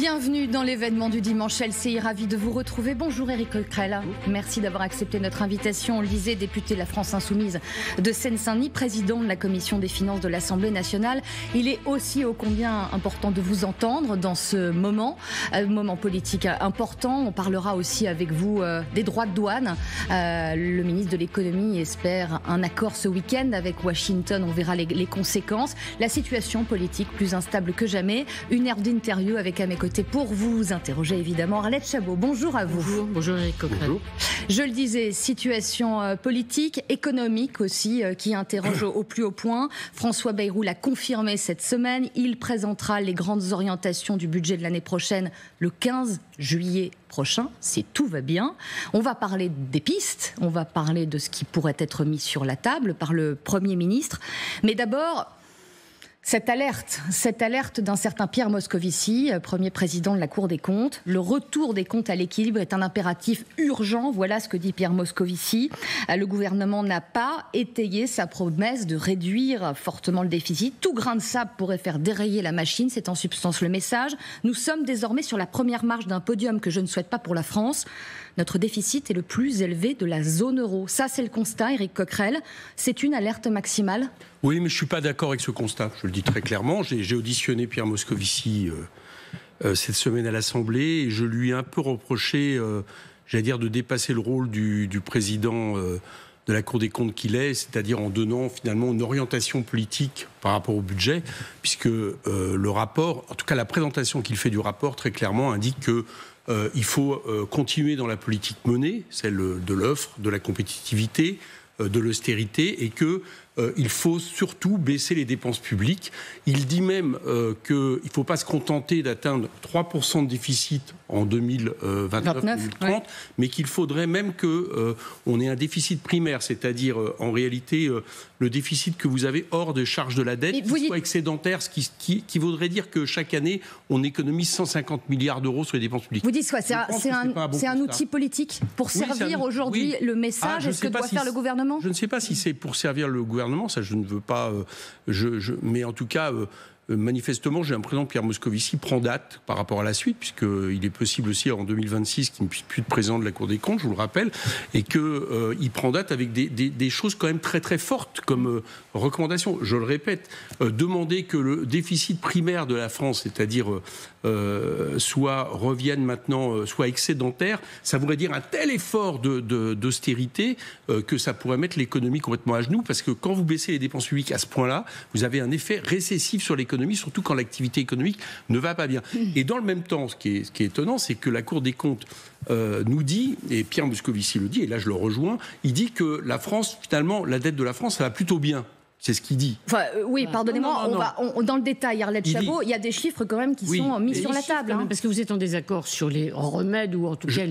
Bienvenue dans l'événement du dimanche LCI, ravi de vous retrouver. Bonjour Éric Coquerel, merci d'avoir accepté notre invitation. On le disait, député de la France Insoumise de Seine-Saint-Denis, président de la commission des finances de l'Assemblée nationale. Il est aussi ô combien important de vous entendre dans ce moment politique important. On parlera aussi avec vous des droits de douane. Le ministre de l'économie espère un accord ce week-end avec Washington. On verra les conséquences. La situation politique plus instable que jamais. Une heure d'interview avec à mes côtés pour vous interroger évidemment Arlette Chabot. Bonjour à vous. Bonjour Éric Coquerel. Je le disais, situation politique, économique aussi qui interroge au plus haut point. François Bayrou l'a confirmé cette semaine. Il présentera les grandes orientations du budget de l'année prochaine le 15 juillet prochain, si tout va bien. On va parler des pistes, on va parler de ce qui pourrait être mis sur la table par le Premier ministre. Mais d'abord, cette alerte d'un certain Pierre Moscovici, premier président de la Cour des comptes. Le retour des comptes à l'équilibre est un impératif urgent. Voilà ce que dit Pierre Moscovici. Le gouvernement n'a pas étayé sa promesse de réduire fortement le déficit. Tout grain de sable pourrait faire dérailler la machine. C'est en substance le message. Nous sommes désormais sur la première marche d'un podium que je ne souhaite pas pour la France. Notre déficit est le plus élevé de la zone euro. Ça, c'est le constat, Éric Coquerel. C'est une alerte maximale ? Oui, mais je ne suis pas d'accord avec ce constat. Je le dis très clairement. J'ai auditionné Pierre Moscovici cette semaine à l'Assemblée et je lui ai un peu reproché, j'allais dire, de dépasser le rôle du président de la Cour des comptes qu'il est, c'est-à-dire en donnant finalement une orientation politique par rapport au budget, puisque le rapport, en tout cas la présentation qu'il fait du rapport, très clairement indique que il faut continuer dans la politique menée, celle de l'offre, de la compétitivité, de l'austérité, et qu'il faut surtout baisser les dépenses publiques. Il dit même qu'il ne faut pas se contenter d'atteindre 3% de déficit en 2029-2030, ouais, mais qu'il faudrait même qu'on ait un déficit primaire, c'est-à-dire en réalité le déficit que vous avez hors de charge de la dette, qui soit excédentaire, ce qui voudrait dire que chaque année, on économise 150 milliards d'euros sur les dépenses publiques. Vous dites quoi ? C'est un outil politique pour servir aujourd'hui le message et ce que doit faire le gouvernement ? Je ne sais pas si c'est pour servir le gouvernement, ça je ne veux pas... mais en tout cas... manifestement, j'ai l'impression que Pierre Moscovici prend date par rapport à la suite, puisqu'il est possible aussi en 2026 qu'il ne puisse plus être président de la Cour des comptes, je vous le rappelle, et qu'il prend date avec des choses quand même très très fortes comme recommandation. Je le répète, demander que le déficit primaire de la France, c'est-à-dire revienne maintenant, soit excédentaire, ça voudrait dire un tel effort d'austérité que ça pourrait mettre l'économie complètement à genoux, parce que quand vous baissez les dépenses publiques à ce point-là, vous avez un effet récessif sur l'économie, surtout quand l'activité économique ne va pas bien. Et dans le même temps, ce qui est étonnant, c'est que la Cour des comptes nous dit, et Pierre Moscovici le dit, et là je le rejoins, il dit que la France, finalement, la dette de la France, ça va plutôt bien. C'est ce qu'il dit. Enfin, oui, pardonnez-moi, on va dans le détail, Arlette Chabot, il y a des chiffres quand même qui sont mis sur la table. Hein. Parce que vous êtes en désaccord sur les remèdes, ou en tout cas...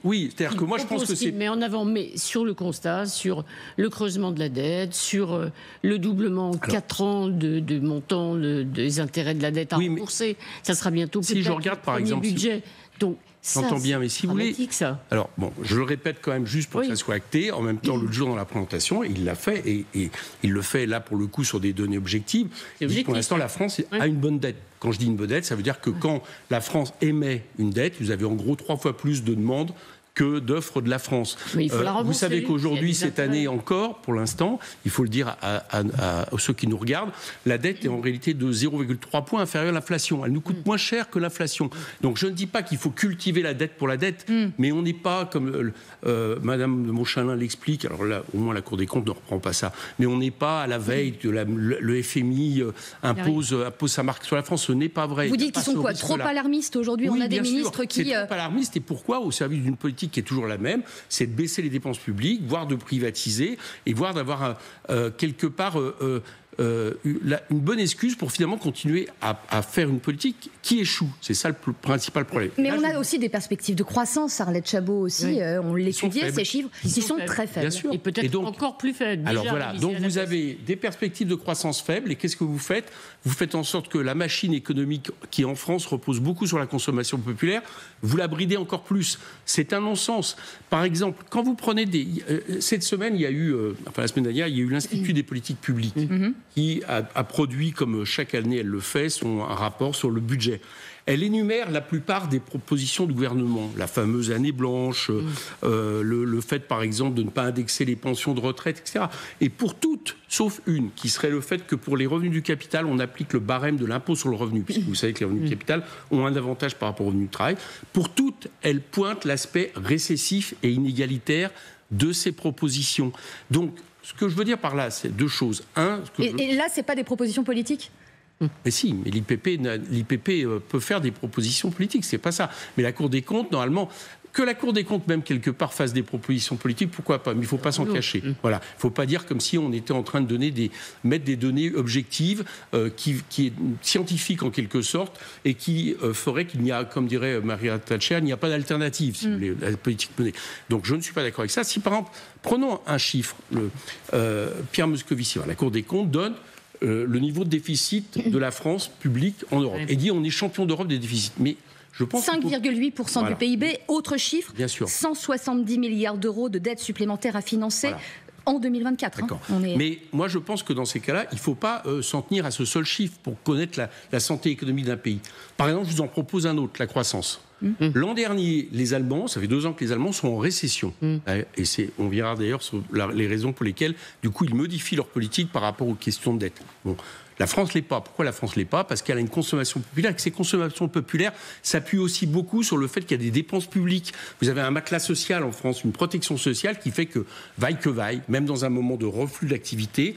oui, c'est-à-dire que moi je pense que c'est... Mais en avant, mais sur le constat, sur le creusement de la dette, sur le doublement en 4 ans de montant des intérêts de la dette à rembourser, ça sera bientôt si je regarde par exemple budget. Donc, j'entends bien, mais si vous voulez... Ça. Alors, bon, je le répète quand même juste pour que ça soit acté. En même temps, l'autre jour dans la présentation, il l'a fait, et il le fait là pour le coup sur des données objectives. Il dit, pour l'instant, la France a une bonne dette. Quand je dis une bonne dette, ça veut dire que quand la France émet une dette, vous avez en gros 3 fois plus de demandes que d'offres de la France. Mais il faut la rembourser. Vous savez qu'aujourd'hui, cette année encore, pour l'instant, il faut le dire à ceux qui nous regardent, la dette est en réalité de 0,3 points inférieure à l'inflation. Elle nous coûte moins cher que l'inflation. Donc je ne dis pas qu'il faut cultiver la dette pour la dette, mais on n'est pas, comme Madame de Montchalin l'explique, alors là, au moins la Cour des comptes ne reprend pas ça, mais on n'est pas à la veille de le FMI impose sa marque sur la France. Ce n'est pas vrai. Vous dites qu'ils sont quoi, trop alarmistes aujourd'hui? On a des ministres qui... C'est trop alarmiste, et pourquoi? Au service d'une politique qui est toujours la même, c'est de baisser les dépenses publiques, voire de privatiser, et voire d'avoir quelque part une bonne excuse pour finalement continuer à faire une politique qui échoue. C'est ça le principal problème. Mais là, on a aussi des perspectives de croissance, Arlette Chabot aussi, oui. On l'étudiait, ces chiffres, ils sont très faibles. Bien sûr. Et peut-être encore plus faibles. Alors voilà, donc vous avez des perspectives de croissance faibles, et qu'est-ce que vous faites? Vous faites en sorte que la machine économique qui en France repose beaucoup sur la consommation populaire, vous la bridez encore plus. C'est un non-sens. Par exemple, quand vous prenez cette semaine, il y a eu, la semaine dernière, il y a eu l'Institut des politiques publiques. qui a produit, comme chaque année elle le fait, un rapport sur le budget. Elle énumère la plupart des propositions du gouvernement. La fameuse année blanche, le fait, par exemple, de ne pas indexer les pensions de retraite, etc. Et pour toutes, sauf une, qui serait le fait que pour les revenus du capital, on applique le barème de l'impôt sur le revenu, puisque vous savez que les revenus du capital ont un avantage par rapport aux revenus du travail. Pour toutes, elle pointe l'aspect récessif et inégalitaire de ces propositions. Donc, ce que je veux dire par là, c'est deux choses. Et là, ce n'est pas des propositions politiques ? Mais si, mais l'IPP peut faire des propositions politiques, c'est pas ça. Mais la Cour des comptes, normalement, que la Cour des comptes, même quelque part, fasse des propositions politiques, pourquoi pas ? Mais il ne faut pas s'en cacher. Voilà. Il ne faut pas dire comme si on était en train de mettre des données objectives, qui est scientifiques en quelque sorte, et qui ferait qu'il n'y a, comme dirait Margaret Thatcher, il n'y a pas d'alternative, si vous voulez, à la politique menée. Donc je ne suis pas d'accord avec ça. Si par exemple, prenons un chiffre, Pierre Moscovici, la Cour des comptes donne le niveau de déficit de la France publique en Europe. Et dit on est champion d'Europe des déficits. Mais je pense 5,8% du PIB. Autre chiffre, bien sûr. 170 milliards d'euros de dettes supplémentaires à financer. Voilà. En 2024. Mais moi, je pense que dans ces cas-là, il ne faut pas s'en tenir à ce seul chiffre pour connaître la santé économique d'un pays. Par exemple, je vous en propose un autre, la croissance. L'an dernier, les Allemands, ça fait 2 ans que les Allemands sont en récession. Et on verra d'ailleurs sur les raisons pour lesquelles, du coup, ils modifient leur politique par rapport aux questions de dette. Bon. La France ne l'est pas. Pourquoi la France ne l'est pas ? Parce qu'elle a une consommation populaire et que ces consommations populaires s'appuient aussi beaucoup sur le fait qu'il y a des dépenses publiques. Vous avez un matelas social en France, une protection sociale qui fait que vaille, même dans un moment de reflux d'activité,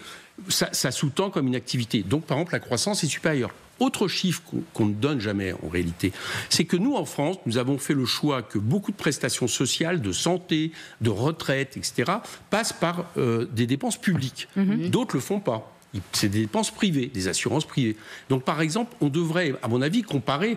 ça sous-tend comme une activité. Donc, par exemple, la croissance est supérieure. Autre chiffre qu'on ne donne jamais en réalité, c'est que nous, en France, nous avons fait le choix que beaucoup de prestations sociales, de santé, de retraite, etc., passent par des dépenses publiques. D'autres ne le font pas. C'est des dépenses privées, des assurances privées. Donc, par exemple, on devrait, à mon avis, comparer,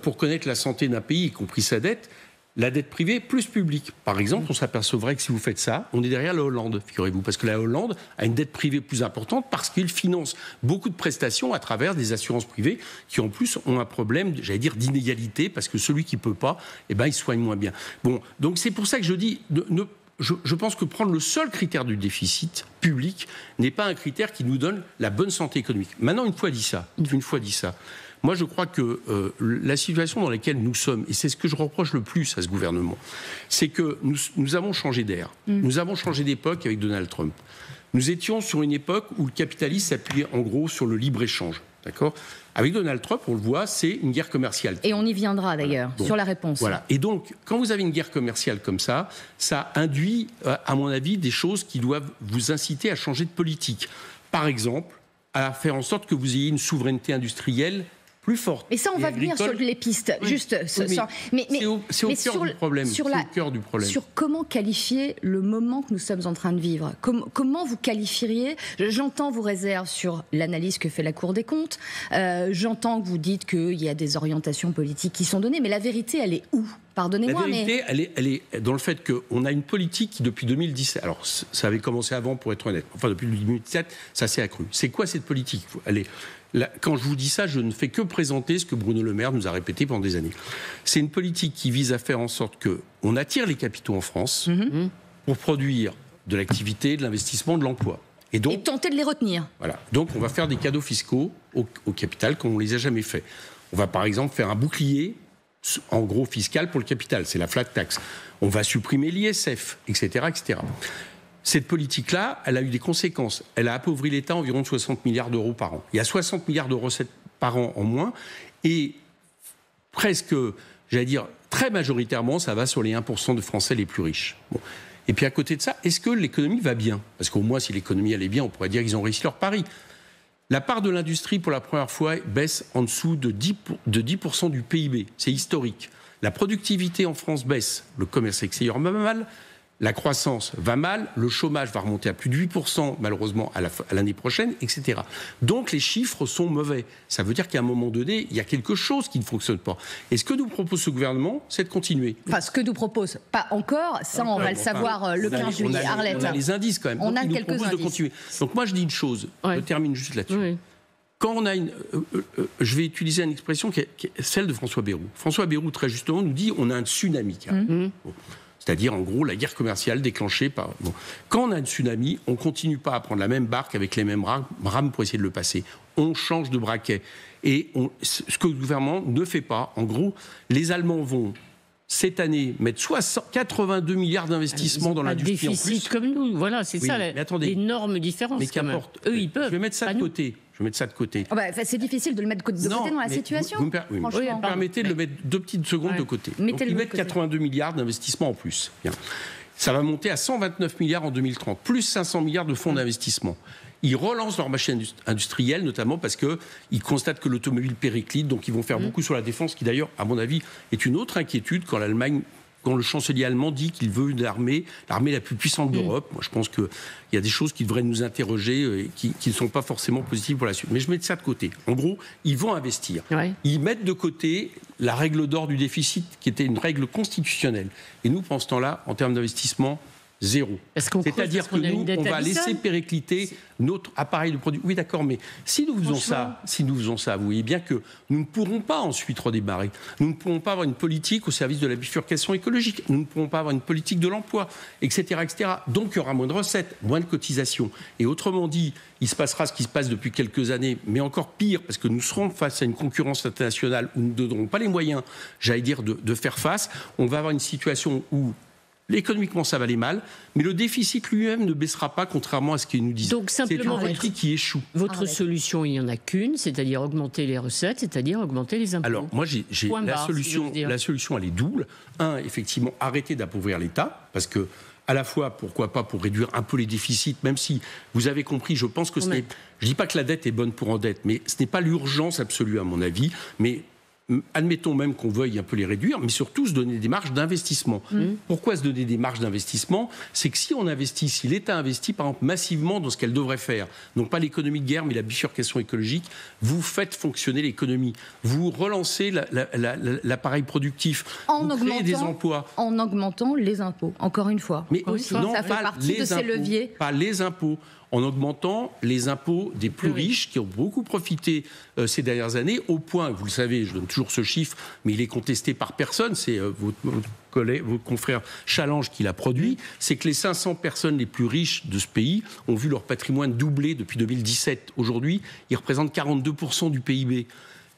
pour connaître la santé d'un pays, y compris sa dette, la dette privée plus publique. Par exemple, on s'apercevrait que si vous faites ça, on est derrière la Hollande, figurez-vous, parce que la Hollande a une dette privée plus importante parce qu'il finance beaucoup de prestations à travers des assurances privées qui, en plus, ont un problème, j'allais dire, d'inégalité, parce que celui qui ne peut pas, il soigne moins bien. Bon, donc c'est pour ça que je dis... Je pense que prendre le seul critère du déficit public n'est pas un critère qui nous donne la bonne santé économique. Maintenant, une fois dit ça, moi je crois que la situation dans laquelle nous sommes, et c'est ce que je reproche le plus à ce gouvernement, c'est que nous avons changé d'air. Nous avons changé d'époque avec Donald Trump. Nous étions sur une époque où le capitalisme s'appuyait en gros sur le libre-échange. D'accord ? Avec Donald Trump, on le voit, c'est une guerre commerciale. Et on y viendra d'ailleurs, sur la réponse. Voilà. Et donc, quand vous avez une guerre commerciale comme ça induit, à mon avis, des choses qui doivent vous inciter à changer de politique. Par exemple, à faire en sorte que vous ayez une souveraineté industrielle plus forte. Et ça, on va venir sur les pistes. Oui. Juste, c'est au cœur du problème. Sur comment qualifier le moment que nous sommes en train de vivre. Comment vous qualifieriez ? J'entends vos réserves sur l'analyse que fait la Cour des comptes. J'entends que vous dites qu'il y a des orientations politiques qui sont données, mais la vérité, elle est où ? Pardonnez-moi, la vérité, elle est dans le fait qu'on a une politique qui, depuis 2017, alors ça avait commencé avant, pour être honnête, enfin depuis 2017, ça s'est accru. C'est quoi cette politique ? Quand je vous dis ça, je ne fais que présenter ce que Bruno Le Maire nous a répété pendant des années. C'est une politique qui vise à faire en sorte qu'on attire les capitaux en France pour produire de l'activité, de l'investissement, de l'emploi. Et tenter de les retenir. Voilà. Donc on va faire des cadeaux fiscaux au capital comme on ne les a jamais fait. On va par exemple faire un bouclier en gros fiscal pour le capital, c'est la flat tax. On va supprimer l'ISF, etc., etc. Cette politique-là, elle a eu des conséquences. Elle a appauvri l'État environ de 60 milliards d'euros par an. Il y a 60 milliards de recettes par an en moins, et presque, j'allais dire, très majoritairement, ça va sur les 1% de Français les plus riches. Bon. Et puis à côté de ça, est-ce que l'économie va bien ? Parce qu'au moins, si l'économie allait bien, on pourrait dire qu'ils ont réussi leur pari. La part de l'industrie, pour la première fois, baisse en dessous de 10% du PIB. C'est historique. La productivité en France baisse. Le commerce extérieur va mal. La croissance va mal. Le chômage va remonter à plus de 8%, malheureusement, à l'année prochaine, etc. Donc, les chiffres sont mauvais. Ça veut dire qu'à un moment donné, il y a quelque chose qui ne fonctionne pas. Et ce que nous propose ce gouvernement, c'est de continuer. Enfin, ce que nous propose, pas encore. Ça, on va le savoir le 15 juillet. Arlette. On a les indices, quand même. On donc, a quelques indices. De continuer. Donc, moi, je dis une chose. Je termine juste là-dessus. Oui. Quand on a je vais utiliser une expression qui est celle de François Bayrou. François Bayrou, très justement, nous dit on a un tsunami. Bon. C'est-à-dire, en gros, la guerre commerciale déclenchée par... Bon. Quand on a un tsunami, on ne continue pas à prendre la même barque avec les mêmes rames pour essayer de le passer. On change de braquet. Et ce que le gouvernement ne fait pas, en gros, les Allemands vont, cette année, mettre 82 milliards d'investissements dans l'industrie en plus. Déficit comme nous, voilà, c'est ça l'énorme différence. Mais qu'importe. Eux, ils peuvent. Je vais mettre ça de côté. Oh bah, c'est difficile de le mettre de côté dans la situation. Vous me permettez de le mettre 2 petites secondes de côté. Donc, ils mettent 82 milliards d'investissements en plus. Bien. Ça va monter à 129 milliards en 2030, plus 500 milliards de fonds d'investissement. Ils relancent leur machine industrielle, notamment parce qu'ils constatent que l'automobile périclite, donc ils vont faire beaucoup sur la défense, qui d'ailleurs, à mon avis, est une autre inquiétude quand le chancelier allemand dit qu'il veut l'armée la plus puissante d'Europe. Moi, je pense qu'il y a des choses qui devraient nous interroger et qui ne sont pas forcément positives pour la suite. Mais je mets ça de côté. En gros, ils vont investir. Ouais. Ils mettent de côté la règle d'or du déficit, qui était une règle constitutionnelle. Et nous, pendant ce temps-là, en termes d'investissement, zéro. C'est-à-dire que nous, on va laisser péricliter notre appareil de production. Oui, d'accord, mais si nous faisons ça, vous voyez bien que nous ne pourrons pas ensuite redémarrer. Nous ne pourrons pas avoir une politique au service de la bifurcation écologique. Nous ne pourrons pas avoir une politique de l'emploi, etc., etc. Donc, il y aura moins de recettes, moins de cotisations. Et autrement dit, il se passera ce qui se passe depuis quelques années, mais encore pire, parce que nous serons face à une concurrence internationale où nous n'aurons pas les moyens, j'allais dire, de faire face. On va avoir une situation où économiquement, ça va aller mal, mais le déficit lui-même ne baissera pas, contrairement à ce qu'ils nous disent. Donc, simplement, c'est une politique qui échoue. Votre solution, il n'y en a qu'une, c'est-à-dire augmenter les recettes, c'est-à-dire augmenter les impôts. Alors, moi, la solution, elle est double. Un, effectivement, arrêter d'appauvrir l'État, parce que, à la fois, pourquoi pas, pour réduire un peu les déficits, même si, vous avez compris, je pense que je ne dis pas que la dette est bonne pour en dette, mais ce n'est pas l'urgence absolue, à mon avis, mais admettons même qu'on veuille un peu les réduire, mais surtout se donner des marges d'investissement. Pourquoi se donner des marges d'investissement ? C'est que si on investit, si l'État investit, par exemple, massivement dans ce qu'elle devrait faire, non pas l'économie de guerre, mais la bifurcation écologique, vous faites fonctionner l'économie. Vous relancez l'appareil productif. Vous créez des emplois. En augmentant les impôts, encore une fois. Mais non, ça fait partie de ces leviers. Pas les impôts. En augmentant les impôts des plus riches qui ont beaucoup profité ces dernières années, au point, vous le savez, je donne toujours ce chiffre, mais il est contesté par personne, c'est votre confrère Challenge qui l'a produit, c'est que les 500 personnes les plus riches de ce pays ont vu leur patrimoine doubler depuis 2017. Aujourd'hui, ils représentent 42% du PIB.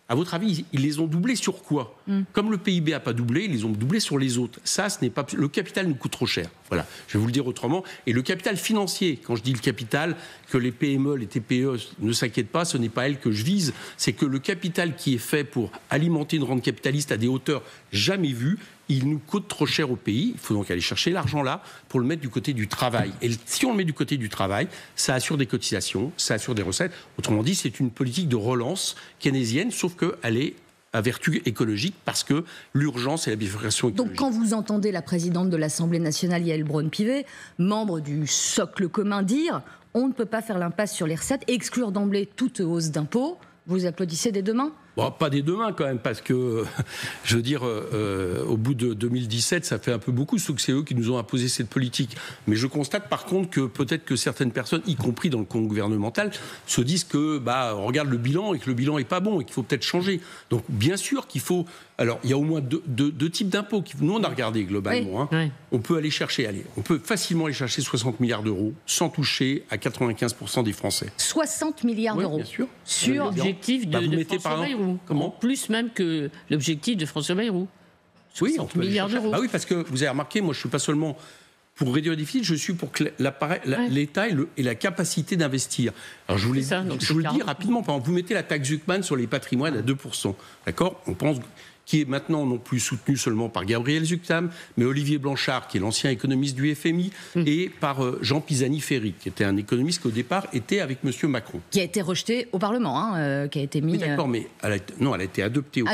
À votre avis, ils les ont doublés sur quoi ? Comme le PIB n'a pas doublé, ils les ont doublés sur les autres. Ça, ce n'est pas... Le capital nous coûte trop cher. Voilà, je vais vous le dire autrement. Et le capital financier, quand je dis le capital, que les PME, les TPE ne s'inquiètent pas, ce n'est pas elles que je vise, c'est que le capital qui est fait pour alimenter une rente capitaliste à des hauteurs jamais vues, il nous coûte trop cher au pays. Il faut donc aller chercher l'argent là pour le mettre du côté du travail. Et si on le met du côté du travail, ça assure des cotisations, ça assure des recettes. Autrement dit, c'est une politique de relance keynésienne, sauf qu'elle est à vertu écologique parce que l'urgence et la bifurcation écologique. Donc quand vous entendez la présidente de l'Assemblée nationale, Yaël Braun-Pivet, membre du socle commun, dire « on ne peut pas faire l'impasse sur les recettes et exclure d'emblée toute hausse d'impôts », vous applaudissez des deux mains ? Bon, pas des deux mains quand même, parce que, je veux dire, au bout de 2017, ça fait un peu beaucoup, sauf que c'est eux qui nous ont imposé cette politique. Mais je constate par contre que peut-être que certaines personnes, y compris dans le camp gouvernemental, se disent que, on regarde le bilan et que le bilan n'est pas bon et qu'il faut peut-être changer. Donc, bien sûr qu'il faut... Alors, il y a au moins deux types d'impôts. Nous, on a regardé globalement. Oui. On peut aller chercher, on peut facilement aller chercher 60 milliards d'euros sans toucher à 95% des Français. 60 milliards d'euros. Bien sûr. Sur l'objectif de François Bayrou. Comment ? Plus même que l'objectif de François Bayrou. 60 milliards d'euros. Ah oui, parce que vous avez remarqué, moi, je ne suis pas seulement pour réduire le déficit, je suis pour que l'État ait la capacité d'investir. Alors, je vous le dis rapidement. Par exemple, vous mettez la taxe Zuckman sur les patrimoines à 2%. D'accord ? On pense... qui est maintenant non plus soutenu seulement par Gabriel Zuctam, mais Olivier Blanchard, qui est l'ancien économiste du FMI, et par Jean Pisani-Ferry, qui était un économiste qui, au départ, était avec M. Macron. Qui a été rejeté au Parlement, qui a été mis... Oui, d'accord, mais elle a été adoptée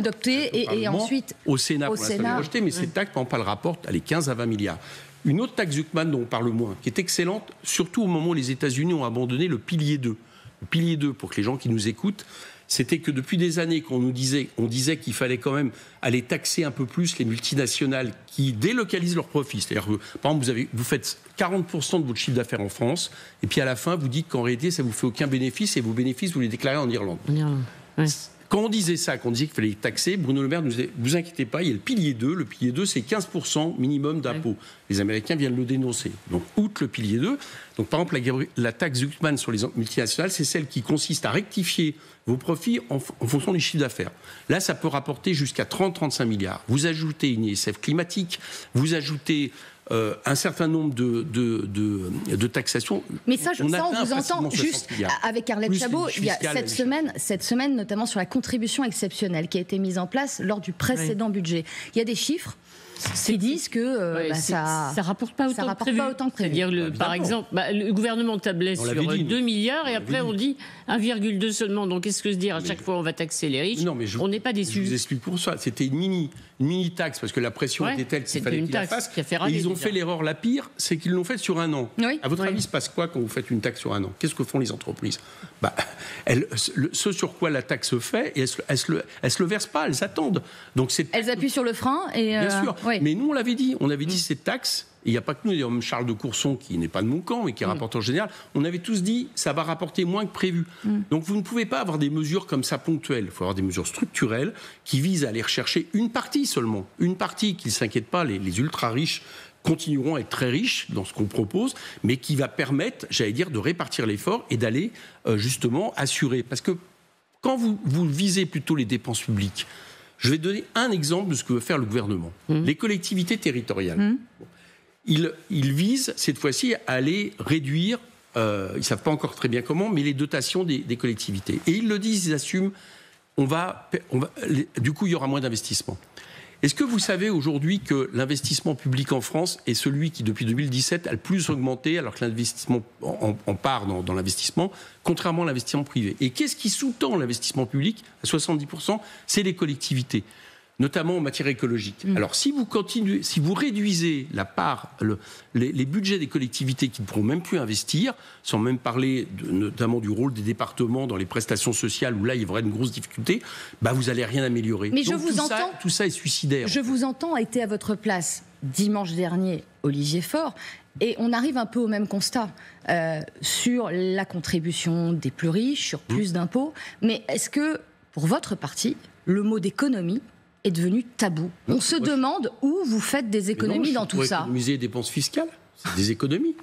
et ensuite... Au Sénat, pour l'instant, elle est rejetée, mais cette taxe, par exemple, elle rapporte 15 à 20 milliards. Une autre taxe Zuckman dont on parle moins, qui est excellente, surtout au moment où les États-Unis ont abandonné le pilier 2. Le pilier 2, pour que les gens qui nous écoutent... C'était que depuis des années qu'on disait qu'il fallait quand même aller taxer un peu plus les multinationales qui délocalisent leurs profits. C'est-à-dire que, par exemple, vous faites 40% de votre chiffre d'affaires en France, et puis à la fin, vous dites qu'en réalité, ça ne vous fait aucun bénéfice, et vos bénéfices, vous les déclarez en Irlande. Ouais. quand on disait ça, qu'on disait qu'il fallait taxer, Bruno Le Maire nous disait, vous inquiétez pas, il y a le pilier 2. Le pilier 2, c'est 15% minimum d'impôt. Les Américains viennent le dénoncer. Donc, outre le pilier 2, donc par exemple, la taxe Zuckman sur les multinationales, c'est celle qui consiste à rectifier vos profits en fonction du chiffre d'affaires. Là, ça peut rapporter jusqu'à 30-35 milliards. Vous ajoutez une ISF climatique, vous ajoutez un certain nombre de taxations. Mais ça, on vous entend juste avec Arlette Chabot. Il y a cette semaine, notamment sur la contribution exceptionnelle qui a été mise en place lors du précédent budget. Il y a des chiffres qui disent que ça rapporte pas autant que prévu. C'est-à-dire, par exemple, le gouvernement tablait sur 2 milliards et après on dit 1,2 seulement. Donc qu'est-ce que se dire à chaque fois on va taxer les riches? On n'est pas déçus. Je vous explique pour ça. C'était une mini taxe parce que la pression était telle qu'il fallait qu'il la fasse. Et ils ont fait l'erreur la pire, c'est qu'ils l'ont faite sur un an. À votre avis, il se passe quoi quand vous faites une taxe sur un an? Qu'est-ce que font les entreprises? Ce sur quoi la taxe se fait, et elles se le versent pas, elles attendent. Donc elles appuient sur le frein et bien sûr. Mais nous on l'avait dit, cette taxe. Il n'y a pas que nous, il y a même Charles de Courson qui n'est pas de mon camp mais qui est rapporteur général. On avait tous dit ça va rapporter moins que prévu. Donc vous ne pouvez pas avoir des mesures comme ça ponctuelles. Il faut avoir des mesures structurelles qui visent à aller rechercher une partie seulement. Une partie, qu'ils ne s'inquiètent pas, les ultra riches continueront à être très riches dans ce qu'on propose, mais qui va permettre, j'allais dire, de répartir l'effort et d'aller justement assurer. Parce que quand vous visez plutôt les dépenses publiques, je vais donner un exemple de ce que veut faire le gouvernement. Les collectivités territoriales. Ils visent cette fois-ci à aller réduire, ils ne savent pas encore très bien comment, mais les dotations des collectivités. Et ils le disent, ils assument, du coup il y aura moins d'investissement. Est-ce que vous savez aujourd'hui que l'investissement public en France est celui qui, depuis 2017, a le plus augmenté, alors que l'investissement en part dans l'investissement, contrairement à l'investissement privé? Et qu'est-ce qui sous-tend l'investissement public à 70%? C'est les collectivités, notamment en matière écologique. Alors, si vous réduisez la part, les budgets des collectivités qui ne pourront même plus investir, sans même parler notamment du rôle des départements dans les prestations sociales, où là, il y aurait une grosse difficulté, vous n'allez rien améliorer. Mais donc, tout ça est suicidaire. Je vous entends, était à votre place dimanche dernier, Olivier Faure, et on arrive un peu au même constat sur la contribution des plus riches, sur plus d'impôts. Mais est-ce que, pour votre parti, le mot d'économie est devenu tabou? On se demande où vous faites des économies dans tout ça. Économiser les dépenses fiscales, c'est des économies.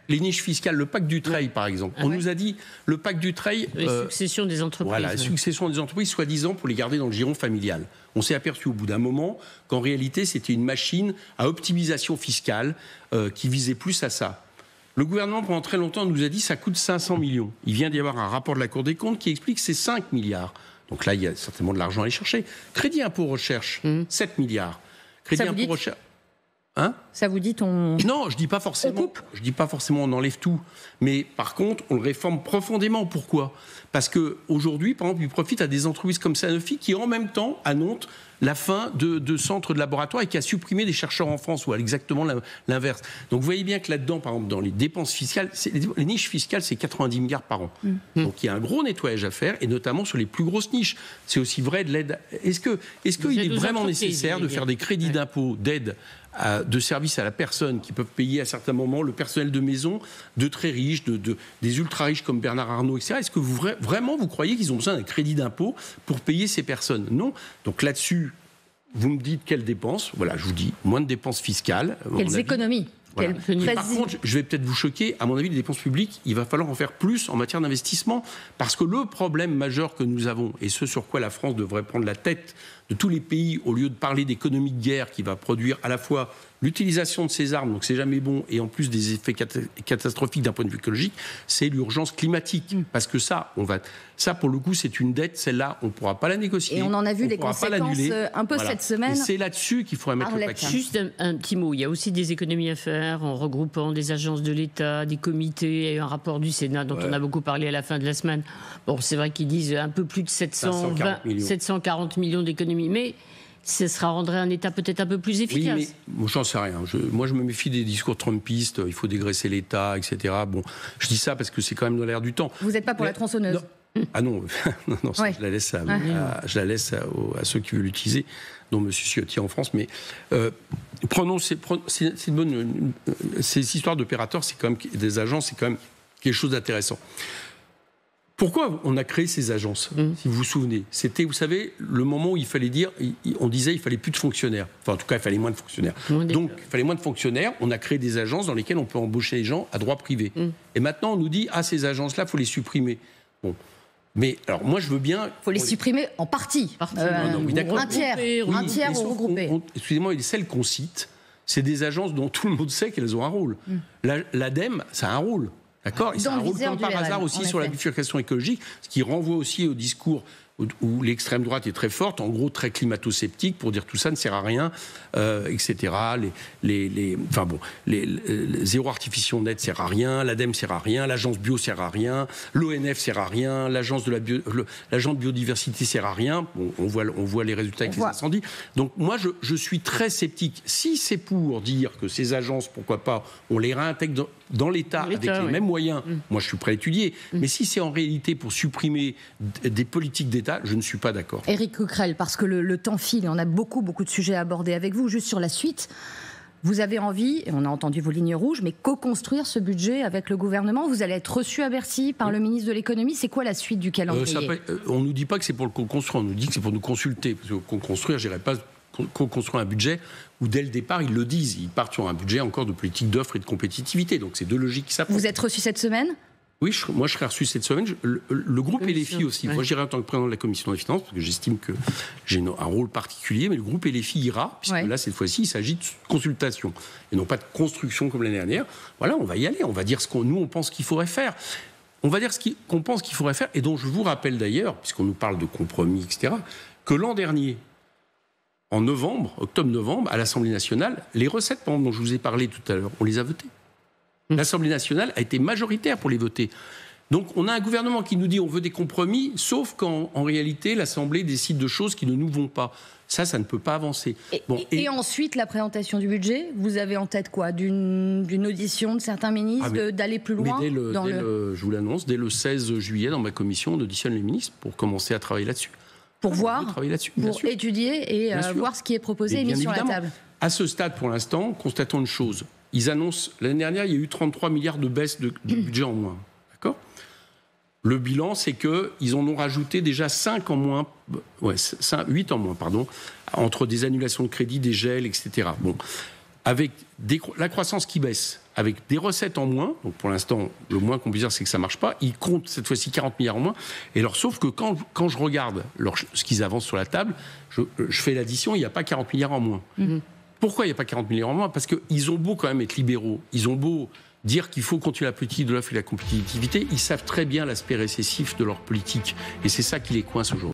Les niches fiscales, le pacte Dutreil, par exemple. On nous a dit, le pacte Dutreil... La succession des entreprises. Voilà, la succession des entreprises, soi-disant, pour les garder dans le giron familial. On s'est aperçu au bout d'un moment qu'en réalité, c'était une machine à optimisation fiscale qui visait plus à ça. Le gouvernement, pendant très longtemps, nous a dit que ça coûte 500 millions. Il vient d'y avoir un rapport de la Cour des comptes qui explique que c'est 5 milliards. Donc là, il y a certainement de l'argent à aller chercher. Crédit impôt recherche, 7 milliards. Crédit impôt recherche... Ça vous dit Non, je dis pas forcément. On coupe. Je dis pas forcément on enlève tout, mais par contre on le réforme profondément. Pourquoi? Parce que aujourd'hui, par exemple, il profite à des entreprises comme Sanofi qui en même temps annoncent la fin de centres de laboratoire et qui a supprimé des chercheurs en France, ou exactement l'inverse. Donc vous voyez bien que là-dedans, par exemple, dans les dépenses fiscales, les niches fiscales, c'est 90 milliards par an. Donc il y a un gros nettoyage à faire, et notamment sur les plus grosses niches. C'est aussi vrai de l'aide. Est-ce qu'il est vraiment nécessaire de faire des crédits d'impôt, d'aide de services à la personne qui peuvent payer à certains moments le personnel de maison de très riches, des ultra riches comme Bernard Arnault, etc. Est-ce que vraiment vous croyez qu'ils ont besoin d'un crédit d'impôt pour payer ces personnes? Non. Donc là-dessus, vous me dites quelles dépenses? Voilà, je vous dis moins de dépenses fiscales. Quelles économies? Voilà. Par contre, je vais peut-être vous choquer, à mon avis, les dépenses publiques, il va falloir en faire plus en matière d'investissement, parce que le problème majeur que nous avons, et ce sur quoi la France devrait prendre la tête de tous les pays, au lieu de parler d'économie de guerre qui va produire à la fois l'utilisation de ces armes, donc c'est jamais bon, et en plus des effets catastrophiques d'un point de vue écologique, c'est l'urgence climatique. Parce que ça, pour le coup, c'est une dette, celle-là, on ne pourra pas la négocier. Et on en a vu les conséquences un peu cette semaine. Et c'est là-dessus qu'il faudrait mettre le paquet. Juste un petit mot, il y a aussi des économies à faire en regroupant des agences de l'État, des comités, et un rapport du Sénat dont on a beaucoup parlé à la fin de la semaine. Bon, c'est vrai qu'ils disent un peu plus de 740 millions d'économies, mais ça rendrait un État peut-être un peu plus efficace. Oui, mais moi, j'en sais rien. Moi, je me méfie des discours trumpistes, il faut dégraisser l'État, etc. Bon, je dis ça parce que c'est quand même dans l'air du temps. Vous n'êtes pas pour la tronçonneuse? Ah non, non, ça, je la laisse à ceux qui veulent l'utiliser, dont M. Ciotti en France. Mais prenons ces histoires d'opérateurs, c'est quand même des agents, c'est quand même quelque chose d'intéressant. Pourquoi on a créé ces agences, si vous vous souvenez? C'était, vous savez, le moment où il fallait dire, on disait il fallait plus de fonctionnaires. Enfin, en tout cas, il fallait moins de fonctionnaires. Donc, il fallait moins de fonctionnaires. On a créé des agences dans lesquelles on peut embaucher les gens à droit privé. Et maintenant, on nous dit, ces agences-là, il faut les supprimer. Bon. Mais alors, moi, je veux bien... Il faut les supprimer en partie. Un tiers ou regroupés. Excusez-moi, celles qu'on cite, c'est des agences dont tout le monde sait qu'elles ont un rôle. L'ADEME, ça a un rôle. D'accord. C'est un rôle comme par hasard aussi sur la bifurcation écologique, ce qui renvoie aussi au discours où l'extrême droite est très forte, en gros très climato-sceptique, pour dire tout ça ne sert à rien, etc. Zéro artificialisation nette sert à rien, l'ADEME sert à rien, l'agence bio sert à rien, l'ONF sert à rien, l'agence de biodiversité sert à rien. Bon, on voit les résultats avec les incendies. Donc moi, je suis très sceptique. Si c'est pour dire que ces agences, pourquoi pas, on les réintègre dans l'État avec les mêmes moyens, moi je suis prêt à étudier. Mais si c'est en réalité pour supprimer des politiques d'État, je ne suis pas d'accord. Éric Coquerel, parce que le temps file et on a beaucoup de sujets à aborder avec vous. Juste sur la suite, vous avez envie, et on a entendu vos lignes rouges, mais co-construire ce budget avec le gouvernement. Vous allez être reçu à Bercy par le ministre de l'économie. C'est quoi la suite du calendrier? On ne nous dit pas que c'est pour le co-construire, on nous dit que c'est pour nous consulter. Parce que co-construire, je n'irais pas co-construire un budget où dès le départ, ils le disent. Ils partent sur un budget encore de politique d'offre et de compétitivité. Donc c'est deux logiques qui s'affrontent. Vous êtes reçu cette semaine? Oui, moi je serai reçu cette semaine. Le groupe LFI aussi. Moi j'irai en tant que président de la commission des finances, parce que j'estime que j'ai un rôle particulier, mais le groupe LFI ira, puisque là, cette fois-ci, il s'agit de consultation, et non pas de construction comme l'année dernière. Voilà, on va y aller, on va dire ce qu'on on pense qu'il faudrait faire. On va dire ce qu'on pense qu'il faudrait faire, et dont je vous rappelle d'ailleurs, puisqu'on nous parle de compromis, etc., que l'an dernier, en octobre-novembre, à l'Assemblée nationale, les recettes, par exemple, dont je vous ai parlé tout à l'heure, on les a votées. L'Assemblée nationale a été majoritaire pour les voter. Donc on a un gouvernement qui nous dit on veut des compromis, sauf quand en réalité l'Assemblée décide de choses qui ne nous vont pas. Ça ne peut pas avancer. Et ensuite, la présentation du budget, vous avez en tête quoi? D'une audition de certains ministres, d'aller plus loin? Je vous l'annonce, dès le 16 juillet, dans ma commission, on auditionne les ministres pour commencer à travailler là-dessus. Pour étudier et voir ce qui est proposé et mis sur la table. À ce stade, pour l'instant, constatons une chose. Ils annoncent, l'année dernière, il y a eu 33 milliards de baisse de budget en moins. D'accord ? Le bilan, c'est qu'ils en ont rajouté déjà 8 en moins, entre des annulations de crédit, des gels, etc. Bon, avec la croissance qui baisse, avec des recettes en moins, donc pour l'instant, le moins qu'on puisse dire, c'est que ça ne marche pas, ils comptent cette fois-ci 40 milliards en moins, et alors, sauf que quand je regarde ce qu'ils avancent sur la table, je fais l'addition, il n'y a pas 40 milliards en moins. Pourquoi il n'y a pas 40 milliards en moins? Parce qu'ils ont beau quand même être libéraux, ils ont beau dire qu'il faut continuer la politique de l'offre et la compétitivité, ils savent très bien l'aspect récessif de leur politique. Et c'est ça qui les coince aujourd'hui.